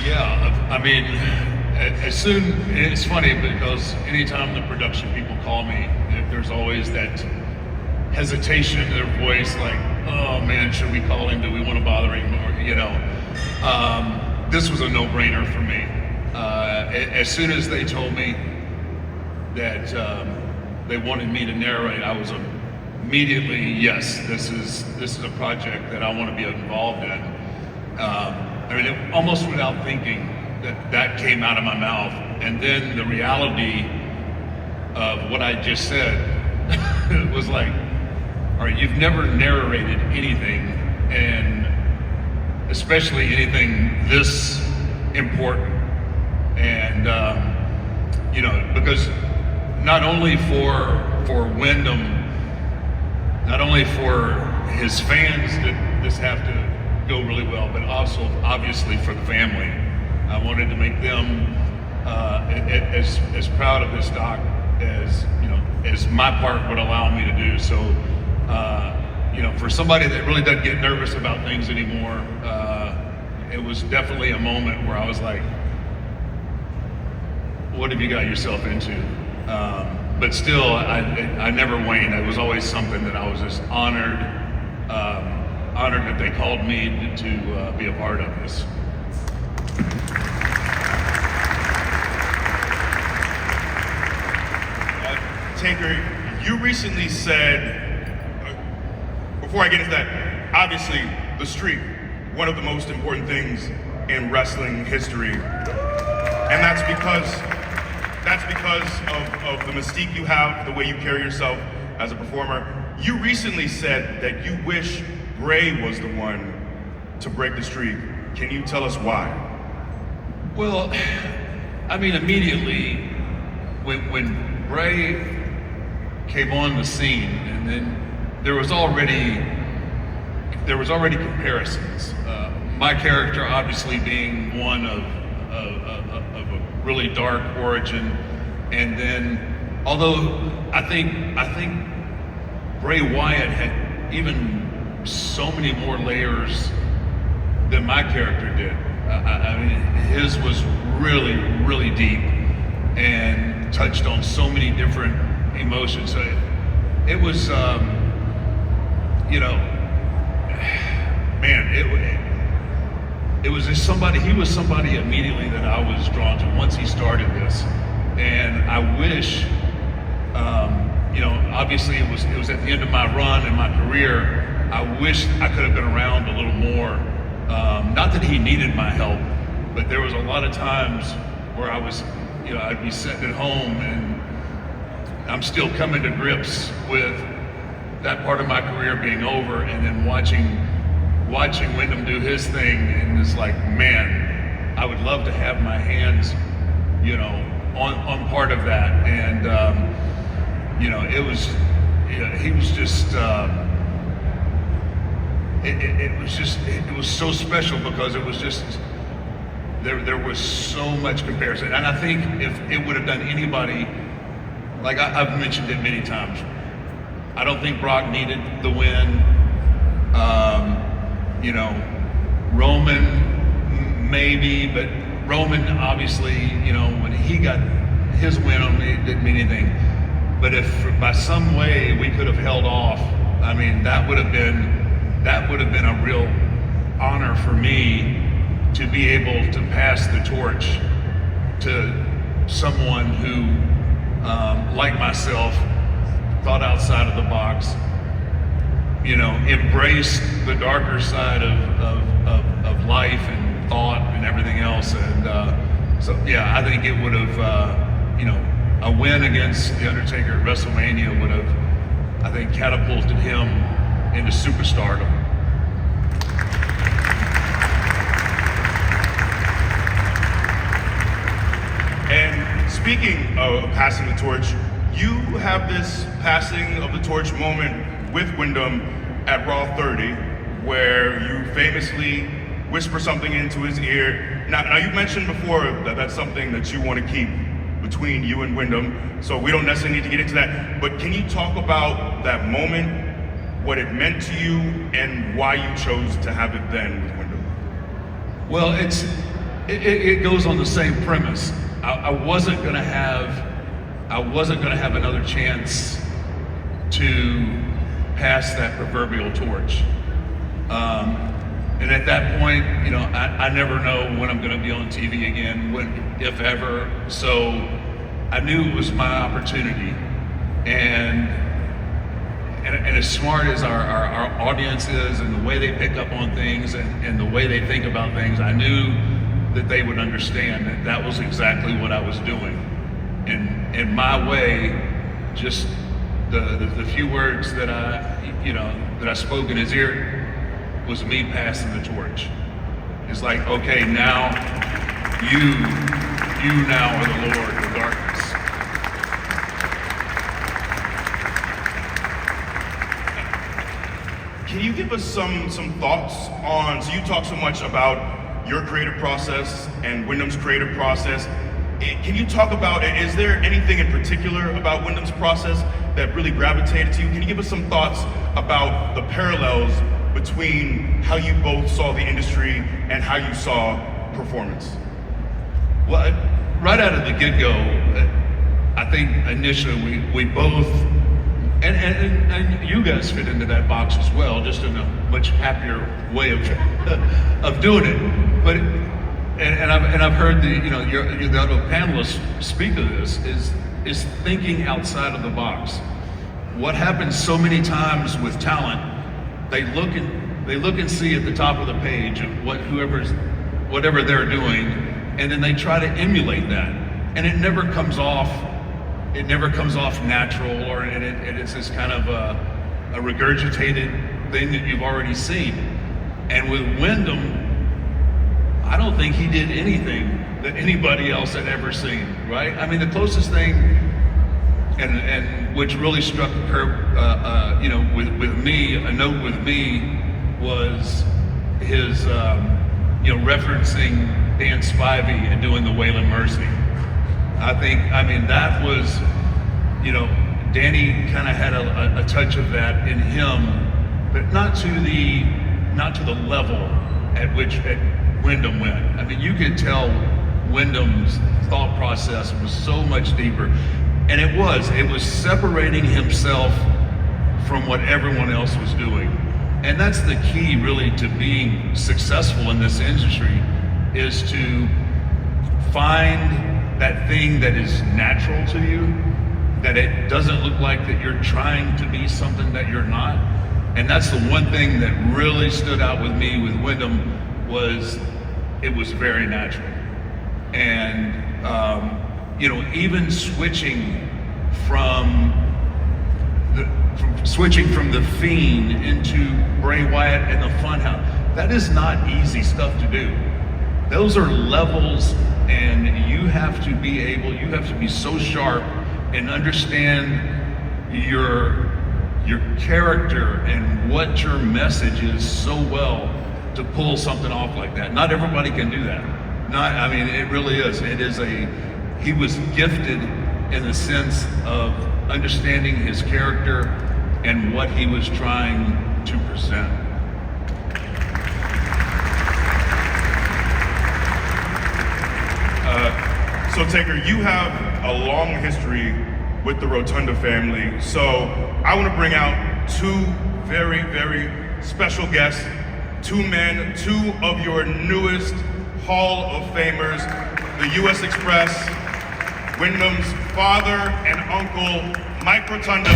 Yeah, I mean, as soon, it's funny because anytime the production people call me, there's always that hesitation in their voice, like, oh man, should we call him? Do we want to bother him? Or, this was a no-brainer for me. As soon as they told me that they wanted me to narrate, I was immediately, yes, this is a project that I want to be involved in. I mean, almost without thinking, that came out of my mouth. And then the reality of what I just said was like, all right, you've never narrated anything, and especially anything this important. And, because not only for Wyndham, not only for his fans that this have to go really well, but also obviously for the family. I wanted to make them as proud of this doc as my part would allow me to do. So, for somebody that really doesn't get nervous about things anymore, it was definitely a moment where I was like, what have you got yourself into? But still, I never waned. It was always something that I was just honored that they called me to be a part of this. Taker, you recently said, before I get into that, obviously the streak, one of the most important things in wrestling history, and that's because of the mystique you have, the way you carry yourself as a performer. You recently said that you wish Bray was the one to break the streak. Can you tell us why? Well, I mean, immediately when Bray came on the scene, and then there was already comparisons. My character obviously being one of a really dark origin, and then although I think Bray Wyatt had even so many more layers than my character did. I mean, his was really, really deep and touched on so many different emotions. So it was, it was just somebody. He was somebody immediately that I was drawn to once he started this, and I wish, obviously it was at the end of my run in my career. I wish I could have been around a little more. Not that he needed my help, but there was a lot of times where I was, I'd be sitting at home and I'm still coming to grips with that part of my career being over, and then watching Wyndham do his thing, and it's like, man, I would love to have my hands, on part of that. And it was, he was just. It was so special because it was just, there was so much comparison. And I think if it would have done anybody, like I've mentioned it many times, I don't think Brock needed the win. Roman maybe, but Roman obviously, when he got his win on me, it didn't mean anything. But if by some way we could have held off, I mean, that would have been a real honor for me to be able to pass the torch to someone who, like myself, thought outside of the box, embraced the darker side of life and thought and everything else. And so, yeah, I think it would have, a win against The Undertaker at WrestleMania would have, I think, catapulted him into superstardom. And speaking of passing the torch, you have this passing of the torch moment with Wyndham at Raw 30, where you famously whisper something into his ear. Now you mentioned before that that's something that you want to keep between you and Wyndham, so we don't necessarily need to get into that, but can you talk about that moment, what it meant to you, and why you chose to have it then with Wyndham? Well, it goes on the same premise. I wasn't gonna have another chance to pass that proverbial torch. And at that point, you know, I never know when I'm going to be on TV again, when, if ever. So I knew it was my opportunity. And as smart as our audience is, and the way they pick up on things, and the way they think about things, I knew that they would understand that that was exactly what I was doing. And in my way, just the few words that I spoke in his ear was me passing the torch. It's like, okay, now you now are the Lord of darkness. Can you give us some thoughts on, so you talk so much about your creative process and Wyndham's creative process. Can you talk about, is there anything in particular about Wyndham's process that really gravitated to you? Can you give us some thoughts about the parallels between how you both saw the industry and how you saw performance? Well, right out of the get-go, I think initially we both, and you guys fit into that box as well, just in a much happier way of doing it. But and I've heard the other panelists speak of this is thinking outside of the box. What happens so many times with talent, they look and see at the top of the page whatever they're doing, and then they try to emulate that, and it never comes off natural, and it's this kind of a regurgitated thing that you've already seen. And with Wyndham, I don't think he did anything that anybody else had ever seen, right? I mean, the closest thing, and which really struck a curve, with me, a note with me, was his, referencing Dan Spivey and doing the Waylon Mercy. I mean, that was, Danny kind of had a touch of that in him, but not to the level at which Wyndham went. I mean, you could tell Wyndham's thought process was so much deeper, and it was separating himself from what everyone else was doing. And that's the key, really, to being successful in this industry, is to find that thing that is natural to you, that it doesn't look like that you're trying to be something that you're not. And that's the one thing that really stood out with me with Wyndham, was it was very natural. And even switching from the Fiend into Bray Wyatt and the Funhouse, that is not easy stuff to do. Those are levels, and you have to be so sharp and understand your character and what your message is so well to pull something off like that. Not everybody can do that. It really is. He was gifted in the sense of understanding his character and what he was trying to present. So Taker, you have a long history with the Rotunda family. So I want to bring out two very, very special guests, two men, two of your newest Hall of Famers, the U.S. Express, Wyndham's father and uncle, Mike Rotunda.